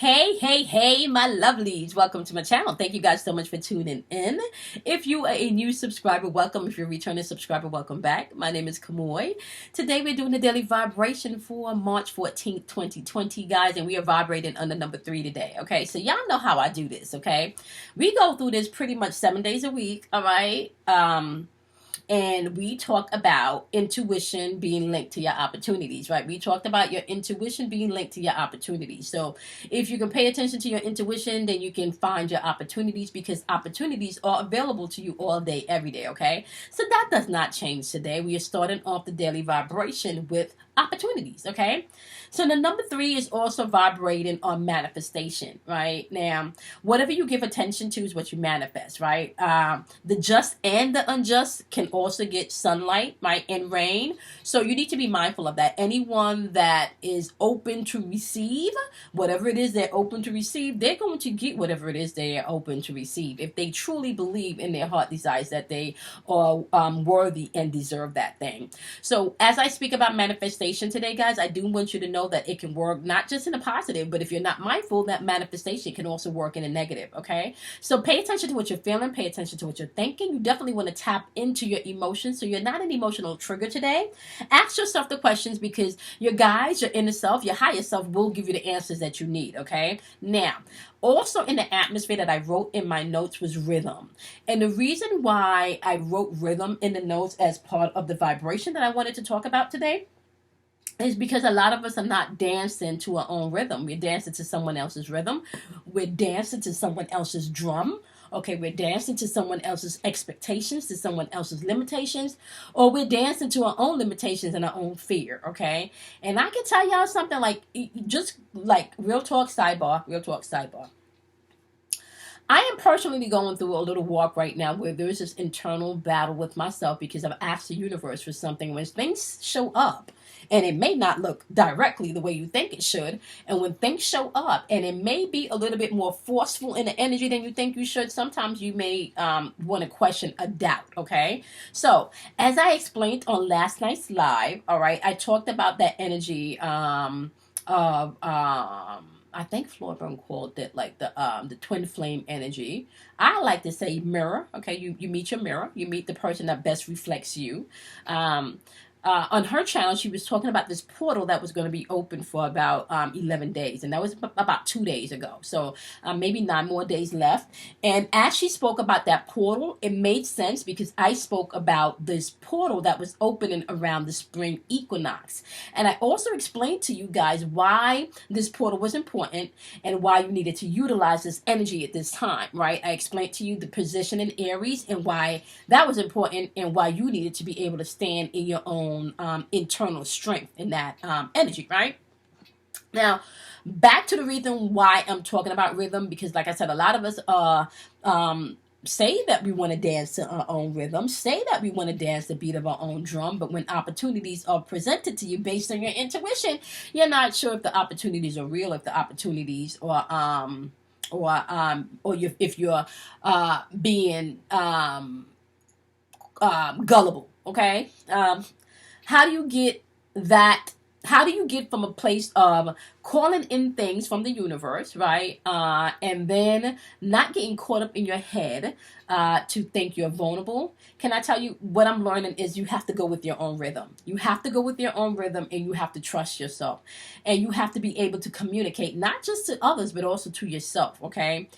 Hey, my lovelies. Welcome to my channel. Thank you guys so much for tuning in. If you are a new subscriber, welcome. If you're a returning subscriber, welcome back. My name is Cosmo. Today we're doing the daily vibration for March 14th, 2020, guys, and we are vibrating on the number 3 today, okay? So y'all know how I do this, okay? We go through this pretty much 7 days a week, all right? And we talk about intuition being linked to your opportunities, right? We talked about your intuition being linked to your opportunities. So if you can pay attention to your intuition, then you can find your opportunities, because opportunities are available to you all day, every day, okay? So that does not change today. We are starting off the daily vibration with opportunities, okay? So the number 3 is also vibrating on manifestation, right? Now, whatever you give attention to is what you manifest, right? The just and the unjust can also get sunlight, right, and rain. So you need to be mindful of that. Anyone that is open to receive whatever it is they're open to receive, they're going to get whatever it is they are open to receive. If they truly believe in their heart desires that they are worthy and deserve that thing. So as I speak about manifestation today, guys, I do want you to know that it can work not just in a positive, but if you're not mindful, that manifestation can also work in a negative, okay? So pay attention to what you're feeling, pay attention to what you're thinking. You definitely want to tap into your emotions, so you're not an emotional trigger today. Ask yourself the questions, because your guides, your inner self, your higher self will give you the answers that you need, okay? Now, also in the atmosphere that I wrote in my notes was rhythm. And the reason why I wrote rhythm in the notes as part of the vibration that I wanted to talk about today is because a lot of us are not dancing to our own rhythm. We're dancing to someone else's rhythm. We're dancing to someone else's drum. Okay, we're dancing to someone else's expectations, to someone else's limitations, or we're dancing to our own limitations and our own fear, okay? And I can tell y'all something, like, just like real talk sidebar. I am personally going through a little walk right now where there's this internal battle with myself, because I've asked the universe for something. When things show up, and it may not look directly the way you think it should, and when things show up and it may be a little bit more forceful in the energy than you think you should, sometimes you may want to question a doubt, okay? So as I explained on last night's live, all right, I talked about that energy of I think Floorburn called it like the twin flame energy. I like to say mirror. Okay, you meet your mirror. You meet the person that best reflects you. On her channel, she was talking about this portal that was going to be open for about 11 days. And that was about 2 days ago. So maybe 9 more days left. And as she spoke about that portal, it made sense, because I spoke about this portal that was opening around the spring equinox. And I also explained to you guys why this portal was important and why you needed to utilize this energy at this time, right? I explained to you the position in Aries and why that was important, and why you needed to be able to stand in your own internal strength in that energy, right? Now, back to the reason why I'm talking about rhythm, because like I said, a lot of us say that we want to dance to our own rhythm, say that we want to dance the beat of our own drum, but when opportunities are presented to you based on your intuition, you're not sure if the opportunities are real, if the opportunities are if you're being gullible, okay? How do you get that? How do you get from a place of calling in things from the universe, right? And then not getting caught up in your head to think you're vulnerable? Can I tell you, what I'm learning is you have to go with your own rhythm. You have to go with your own rhythm, and you have to trust yourself. And you have to be able to communicate, not just to others, but also to yourself, okay?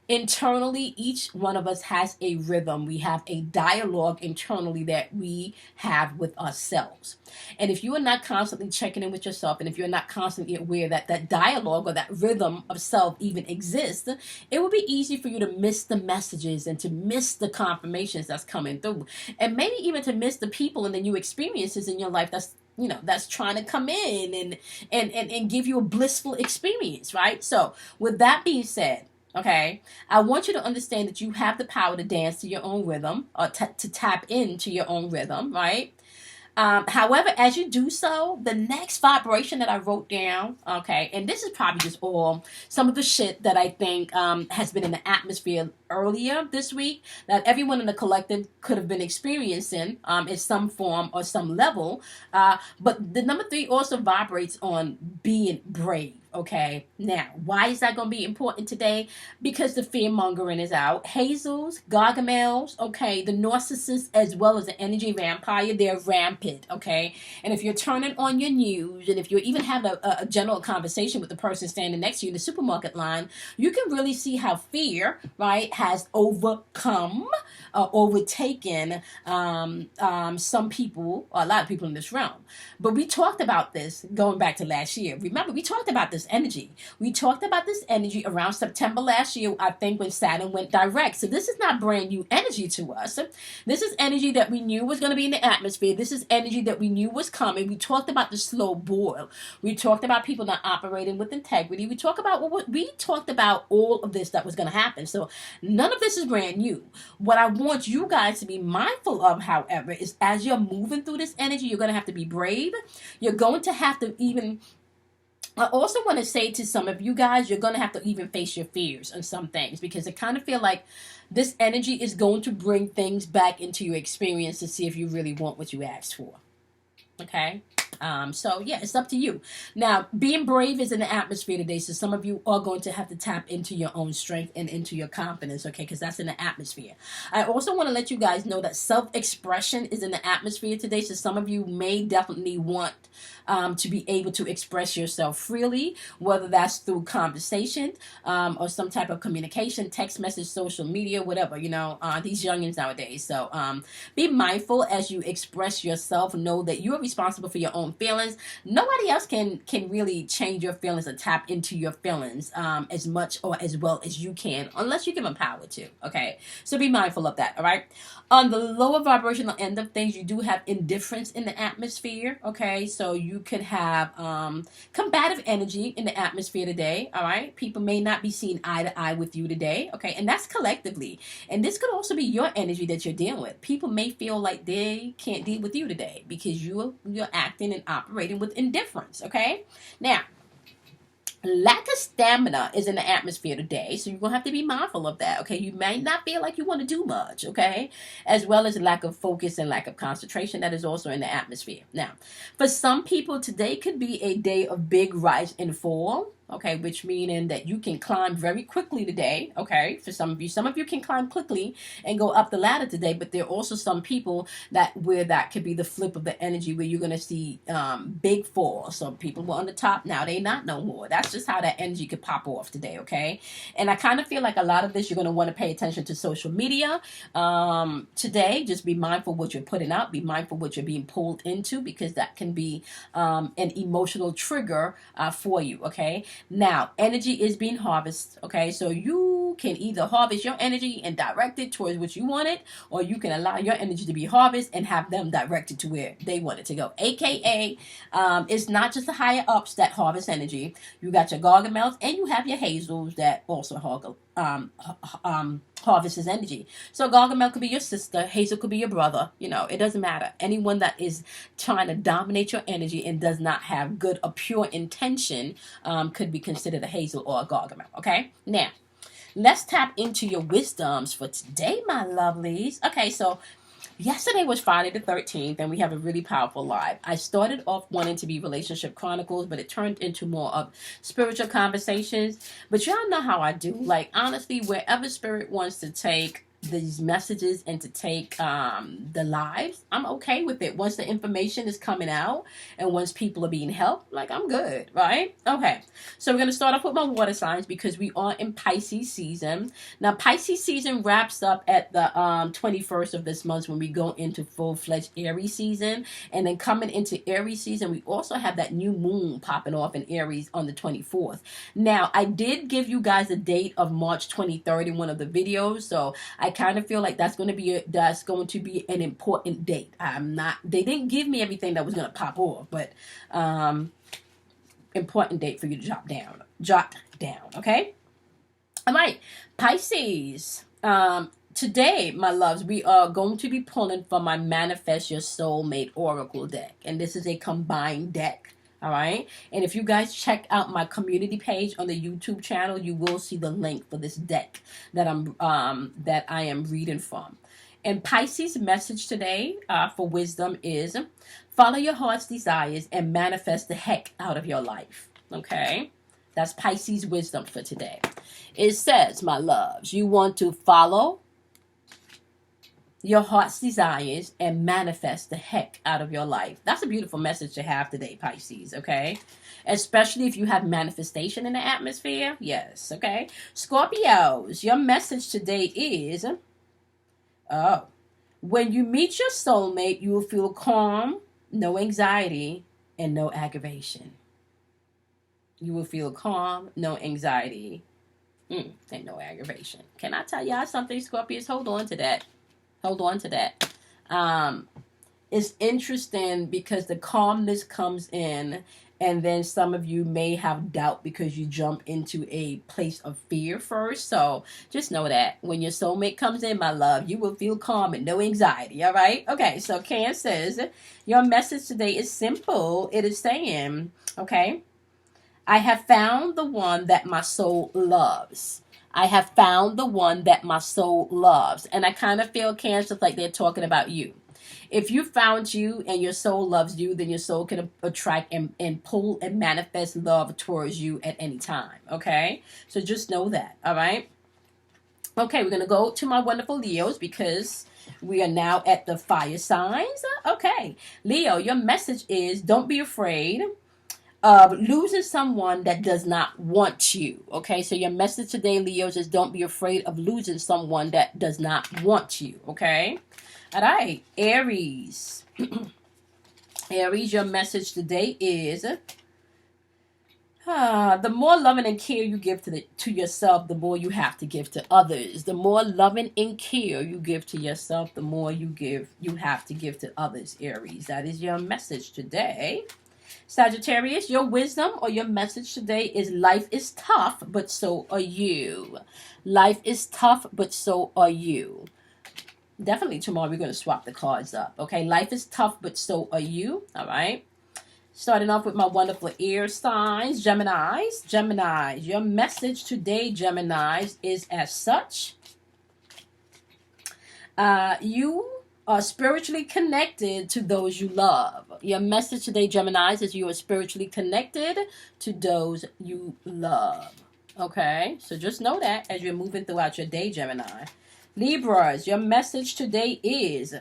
Internally, each one of us has a rhythm. We have a dialogue internally that we have with ourselves. And if you are not constantly checking in with yourself, and if you're not constantly aware that that dialogue or that rhythm of self even exists, it will be easy for you to miss the messages and to miss the confirmations that's coming through. And maybe even to miss the people and the new experiences in your life that's trying to come in and give you a blissful experience, right? So with that being said, okay, I want you to understand that you have the power to dance to your own rhythm, or to tap into your own rhythm, right? However, as you do so, the next vibration that I wrote down, okay, and this is probably just all some of the shit that I think has been in the atmosphere earlier this week, that everyone in the collective could have been experiencing in some form or some level. But the number 3 also vibrates on being brave. Okay, now why is that going to be important today? Because the fear mongering is out. Hazels, Gargamels, okay, the narcissist as well as the energy vampire, they're rampant. Okay, and if you're turning on your news, and if you're even having a general conversation with the person standing next to you in the supermarket line, you can really see how fear, right, has overcome, overtaken some people, or a lot of people in this realm. But we talked about this going back to last year. Remember, we talked about this energy. We talked about this energy around September last year, I think, when Saturn went direct. So this is not brand new energy to us. This is energy that we knew was going to be in the atmosphere. This is energy that we knew was coming. We talked about the slow boil. We talked about people not operating with integrity. We talked about all of this that was going to happen. So none of this is brand new. What I want you guys to be mindful of, however, is as you're moving through this energy, you're going to have to be brave. You're going to have to even, I also want to say to some of you guys, you're going to have to even face your fears on some things, because I kind of feel like this energy is going to bring things back into your experience to see if you really want what you asked for. Okay? So yeah, it's up to you. Now, being brave is in the atmosphere today, so some of you are going to have to tap into your own strength and into your confidence, okay, because that's in the atmosphere. I also want to let you guys know that self-expression is in the atmosphere today, so some of you may definitely want to be able to express yourself freely, whether that's through conversation or some type of communication, text message, social media, whatever, these youngins nowadays. So be mindful as you express yourself. Know that you are responsible for your own feelings. Nobody else can really change your feelings or tap into your feelings as much or as well as you can, unless you give them power to. Okay, so be mindful of that. All right. On the lower vibrational end of things, you do have indifference in the atmosphere. Okay, so you could have combative energy in the atmosphere today. All right, people may not be seeing eye to eye with you today. Okay, and that's collectively. And this could also be your energy that you're dealing with. People may feel like they can't deal with you today because you're acting and operating with indifference. Okay, now, lack of stamina is in the atmosphere today, so you're going to have to be mindful of that, okay? You may not feel like you want to do much, okay? As well as lack of focus and lack of concentration, that is also in the atmosphere. Now, for some people, today could be a day of big rise and fall, okay, which meaning that you can climb very quickly today, okay? For some of you can climb quickly and go up the ladder today, but there are also some people where that could be the flip of the energy, where you're going to see big falls. Some people were on the top, now they not no more. That's just how that energy could pop off today, okay? And I kind of feel like a lot of this, you're going to want to pay attention to social media today. Just be mindful what you're putting out. Be mindful what you're being pulled into, because that can be an emotional trigger for you, okay? Now, energy is being harvested, okay? So you can either harvest your energy and direct it towards what you want it, or you can allow your energy to be harvested and have them directed to where they want it to go. AKA, it's not just the higher ups that harvest energy. You got your Gargamels and you have your Hazels that also harvests energy. So Gargamel could be your sister, Hazel could be your brother. It doesn't matter. Anyone that is trying to dominate your energy and does not have good or pure intention could be considered a Hazel or a Gargamel. Okay, now let's tap into your wisdoms for today, my lovelies. Okay, so yesterday was Friday the 13th, and we have a really powerful live. I started off wanting to be relationship chronicles, but it turned into more of spiritual conversations. But y'all know how I do. Like, honestly, wherever spirit wants to take these messages and to take the lives, I'm okay with it. Once the information is coming out and once people are being helped, like, I'm good, right? Okay, so we're going to start off with my water signs because we are in Pisces season. Now, Pisces season wraps up at the 21st of this month when we go into full-fledged Aries season. And then coming into Aries season, we also have that new moon popping off in Aries on the 24th. Now, I did give you guys a date of March 23rd in one of the videos, so I kind of feel like that's going to be an important date. They didn't give me everything that was going to pop off, but important date for you to jot down. Okay, all right, Pisces. Today, my loves, we are going to be pulling from my Manifest Your Soulmate Oracle deck, and this is a combined deck. All right. And if you guys check out my community page on the YouTube channel, you will see the link for this deck that I am reading from. And Pisces' message today for wisdom is follow your heart's desires and manifest the heck out of your life. Okay. That's Pisces wisdom for today. It says, my loves, you want to follow your heart's desires and manifest the heck out of your life. That's a beautiful message to have today, Pisces, okay? Especially if you have manifestation in the atmosphere. Yes, okay? Scorpios, your message today is, when you meet your soulmate, you will feel calm, no anxiety, and no aggravation. You will feel calm, no anxiety, and no aggravation. Can I tell y'all something, Scorpios? Hold on to that. Hold on to that. It's interesting because the calmness comes in, and then some of you may have doubt because you jump into a place of fear first. So just know that when your soulmate comes in, my love, you will feel calm and no anxiety. All right? Okay, so Cancer, your message today is simple. It is saying, okay, I have found the one that my soul loves. I have found the one that my soul loves. And I kind of feel, Cancer, like they're talking about you. If you found you and your soul loves you, then your soul can attract and pull and manifest love towards you at any time. Okay? So just know that. All right? Okay, we're going to go to my wonderful Leos because we are now at the fire signs. Okay. Leo, your message is don't be afraid of losing someone that does not want you. Okay, so your message today, Leos, is don't be afraid of losing someone that does not want you. Okay, all right, Aries. Aries, your message today is the more loving and care you give to yourself, the more you have to give to others. The more loving and care you give to yourself, the more you have to give to others, Aries. That is your message today. Sagittarius, your wisdom or your message today is life is tough, but so are you. Life is tough, but so are you. Definitely tomorrow we're going to swap the cards up. Okay, life is tough, but so are you. All right. Starting off with my wonderful air signs, Geminis. Geminis, your message today, Geminis, is as such. You are spiritually connected to those you love. Your message today, Geminis, is you are spiritually connected to those you love. Okay, so just know that as you're moving throughout your day, Gemini. Libras, your message today is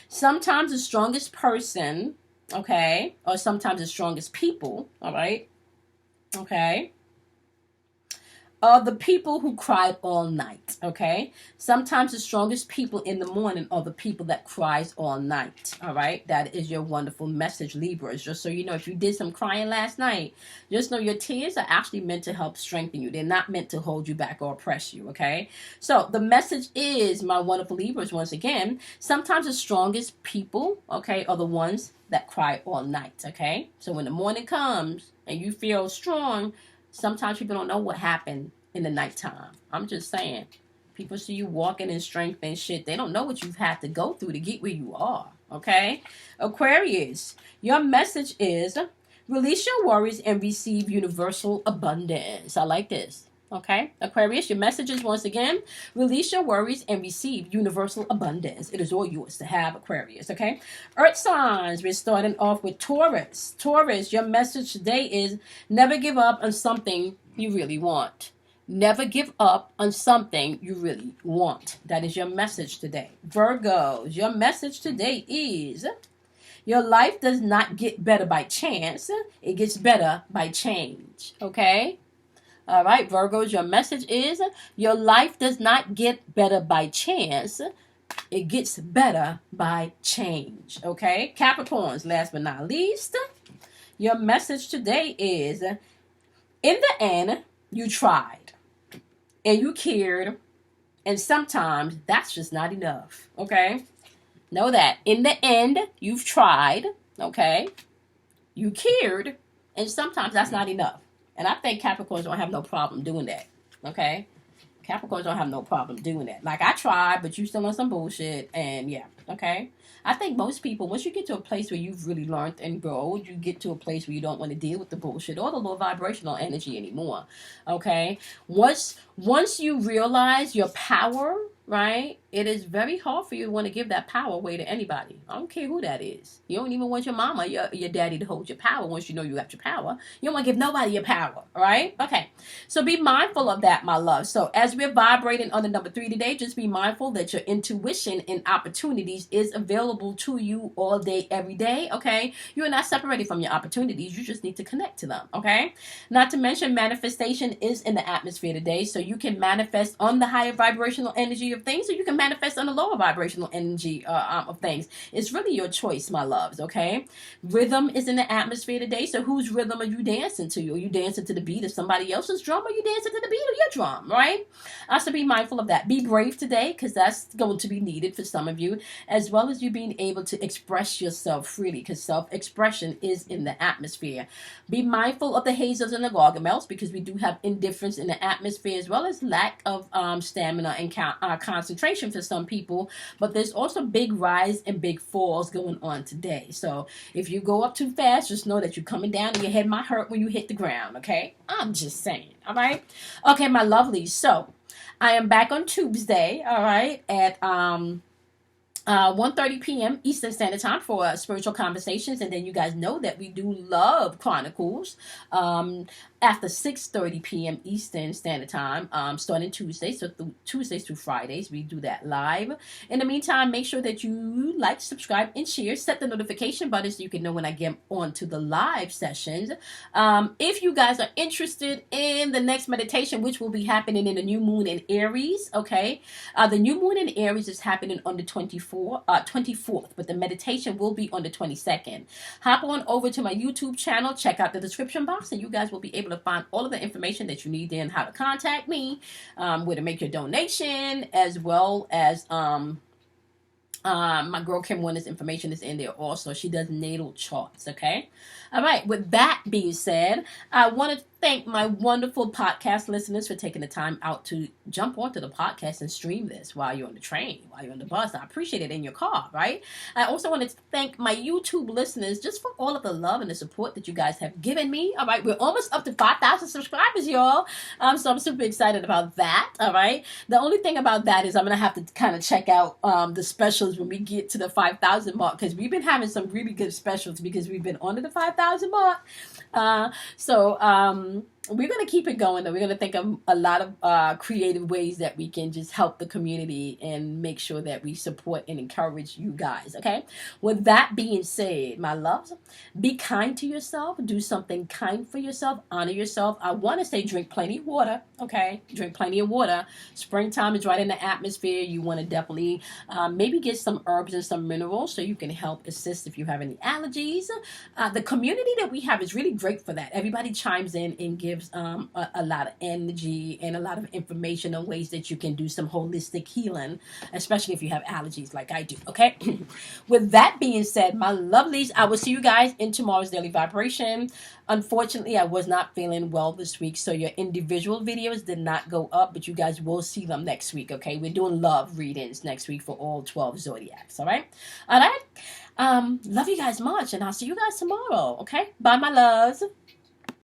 sometimes the strongest person, okay, or sometimes the strongest people, all right, okay, are the people who cried all night, okay? Sometimes the strongest people in the morning are the people that cries all night, all right? That is your wonderful message, Libras. Just so you know, if you did some crying last night, just know your tears are actually meant to help strengthen you. They're not meant to hold you back or oppress you, okay? So the message is, my wonderful Libras, once again, sometimes the strongest people, okay, are the ones that cry all night, okay? So when the morning comes and you feel strong, sometimes people don't know what happened in the nighttime. I'm just saying. People see you walking in strength and shit. They don't know what you've had to go through to get where you are. Okay? Aquarius, your message is release your worries and receive universal abundance. I like this. Okay? Aquarius, your message is once again, release your worries and receive universal abundance. It is all yours to have, Aquarius. Okay? Earth signs, we're starting off with Taurus. Taurus, your message today is never give up on something you really want. Never give up on something you really want. That is your message today. Virgos, your message today is your life does not get better by chance. It gets better by change. Okay? All right, Virgos, your message is your life does not get better by chance. It gets better by change. Okay? Capricorns, last but not least, your message today is in the end, you tried. And you cared, and sometimes that's just not enough, okay? Know that. In the end, you've tried, okay? You cared, and sometimes that's not enough. And I think Capricorns don't have no problem doing that, okay? Capricorns don't have no problem doing that. Like, I tried, but you still on some bullshit, and yeah, okay? I think most people, once you get to a place where you've really learned and grown, you get to a place where you don't want to deal with the bullshit or the low vibrational energy anymore, okay? Once you realize your power, right? It is very hard for you to want to give that power away to anybody. I don't care who that is. You don't even want your mama, your daddy to hold your power once you know you got your power. You don't want to give nobody your power, right? Okay. So be mindful of that, my love. So as we're vibrating on the number 3 today, just be mindful that your intuition and opportunities is available to you all day, every day, okay? You are not separated from your opportunities. You just need to connect to them, okay? Not to mention manifestation is in the atmosphere today, so you can manifest on the higher vibrational energy of things, or you can manifest on the lower vibrational energy of things. It's really your choice, my loves, okay? Rhythm is in the atmosphere today, so whose rhythm are you dancing to? Are you dancing to the beat of somebody else's drum, or are you dancing to the beat of your drum, right? So be mindful of that. Be brave today, because that's going to be needed for some of you, as well as you being able to express yourself freely, because self-expression is in the atmosphere. Be mindful of the hazels and the gargamels, because we do have indifference in the atmosphere, as well as lack of stamina and concentration for some people. But there's also big rise and big falls going on today. So if you go up too fast, just know that you're coming down and your head might hurt when you hit the ground, okay? I'm just saying, all right? Okay, my lovelies. So I am back on Tuesday, all right, at 1:30 p.m. Eastern Standard Time for spiritual conversations. And then you guys know that we do love Chronicles after 6:30 p.m. Eastern Standard Time, starting Tuesday. So Tuesdays through Fridays, we do that live. In the meantime, make sure that you like, subscribe, and share. Set the notification button so you can know when I get on to the live sessions. If you guys are interested in the next meditation, which will be happening in the new moon in Aries, okay? The new moon in Aries is happening on the 24th, but the meditation will be on the 22nd. Hop on over to my YouTube channel, check out the description box, and you guys will be able to find all of the information that you need and how to contact me, where to make your donation, as well as my girl Kim Warner's information is in there also. She does natal charts, okay? All right, with that being said, I want to thank my wonderful podcast listeners for taking the time out to jump onto the podcast and stream this while you're on the train, while you're on the bus. I appreciate it in your car, right? I also want to thank my YouTube listeners just for all of the love and the support that you guys have given me. All right, we're almost up to 5,000 subscribers, y'all. So I'm super excited about that, all right? The only thing about that is I'm going to have to kind of check out the specials when we get to the 5,000 mark, because we've been having some really good specials because we've been under the 5,000 mark. We're going to keep it going, though. We're going to think of a lot of creative ways that we can just help the community and make sure that we support and encourage you guys, okay? With that being said, my loves, be kind to yourself. Do something kind for yourself. Honor yourself. I want to say drink plenty of water, okay? Drink plenty of water. Springtime is right in the atmosphere. You want to definitely maybe get some herbs and some minerals so you can help assist if you have any allergies. The community that we have is really great for that. Everybody chimes in and gives a lot of energy and a lot of information on ways that you can do some holistic healing, especially if you have allergies like I do, okay? With that being said, my lovelies, I will see you guys in tomorrow's daily vibration. Unfortunately, I was not feeling well this week, so your individual videos did not go up, but you guys will see them next week, okay? We're doing love readings next week for all 12 zodiacs, all right? All right? Love you guys much, and I'll see you guys tomorrow, okay? Bye, my loves.